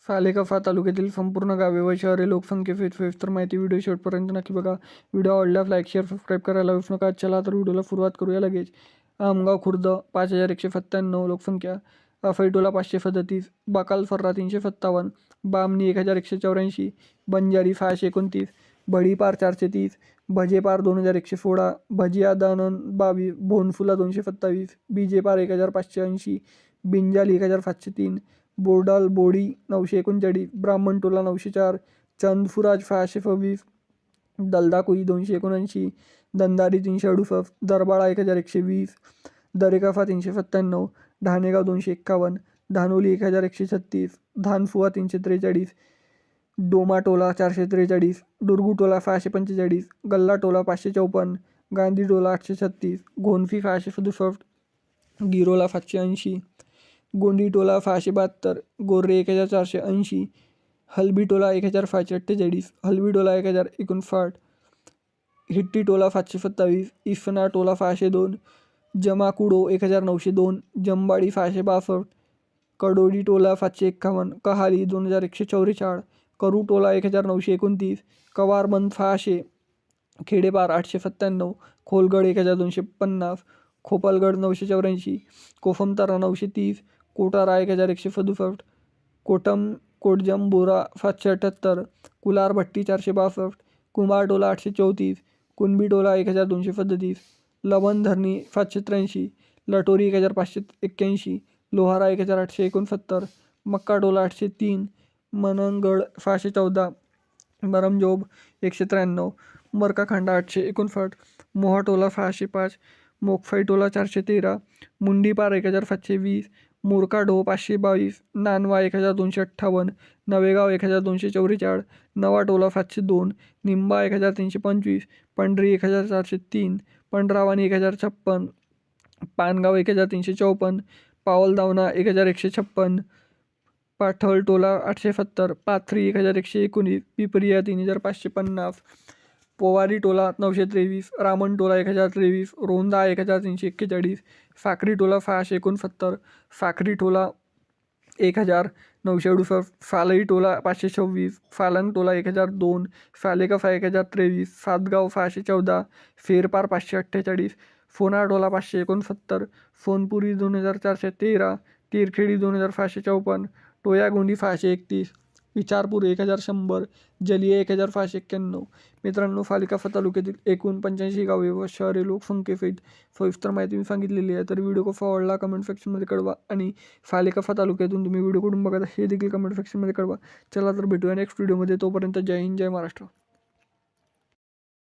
सालेकफा तालुक्यातील संपूर्ण गावे व शहरे लोकसंख्येसहित सविस्तर माहिती व्हिडिओ शेवटपर्यंत नक्की बघा. व्हिडिओ आवडल्यास लाईक शेअर सबस्क्राईब करायला विसरू नका. चला तर व्हिडिओला सुरुवात करूया लगेच. आमगाव खुर्द 5197 लोकसंख्या, फैटोला 537, बकालफर्रा 357, बामणी 1184, बंजारी 629, भडीपार 430, भजेपार 2116, भजिया दानन 22, भोनफुला 227, बीजेपार 1580, बिंजाली 1703, बोर्डाल बोडी 939, ब्राह्मणटोला 904, चंदफुराज 626, दलदाकुई 279, दंदारी 368, दरबाळा 1120, दरेकफा 397, ढाणेगाव 251, धानोली 1136, धानफुवा 343, डोमाटोला 443, दुर्गुटोला 645, गल्लाटोला 554, गांधीटोला 836, घोणफी 667, गिरोला 780, गोंडीटोला 672, गोर्रे 1480, हलबीटोला 1548, हलबीटोला 1059, हिट्टीटोला 727, इफनाटोला 602, जमाकुडो 1902, जंबाडी 662, कडोडीटोला 751, कहाली 2144, करूटोला 1929, कवारबंद 600, खेडेपार 897, खोलगड 1250, खोपलगड 984, कोफमतारा 930, कोटारा 1167, कोटजम बोरा 778, कुलारभट्टी 462, कुंभारटोला 834, कुणबीटोला 1237, लवणधरणी 783, लटोरी 1581, लोहारा 1869, मक्काटोला 803, मनंगड 614, बरमजोब 193, मरकाखांडा 859, मोहाटोला 605, मोकफाईटोला 413, मुंडीपार 1720, मोरकाढो 522, नानवा 1258, नवेगाव 1244, नवाटोला 702, निंबा 1325, पंढरी 1403, पंढरावाणी 1056, पानगाव 1354, पावलदावणा 1156, पाठलटोला 870, पाथरी 1119, पिपरिया 3550, पोवारीटोला 923, रामणटोला 1023, रोंदा 1341, साखरीटोला 669, साखरीटोला 1968, फालईटोला 526, फालंगटोला 1002, सालेकफा 1023, सातगाव 614, फेरपार 548, फोनाटोला 569, सोनपुरी 2413, तिरखेडी 2554, टोयागोंडी 631, विचारपूर 1100, जलिया 1591. मित्रांनो, सालेकफा तालुक्यातील एकूण 85 गावे व शहरे लोकसंख्येसहित सविस्तर माहिती मी सांगितलेली आहे. तर व्हिडिओ कसा आवडला कमेंट सेक्शनमध्ये कळवा आणि सालेकफा तालुक्यातून तुम्ही व्हिडिओ कुठून बघता हे देखील कमेंट सेक्शनमध्ये कळवा. चला तर भेटूया नेक्स्ट व्हिडिओमध्ये. तोपर्यंत जय हिंद, जय महाराष्ट्र.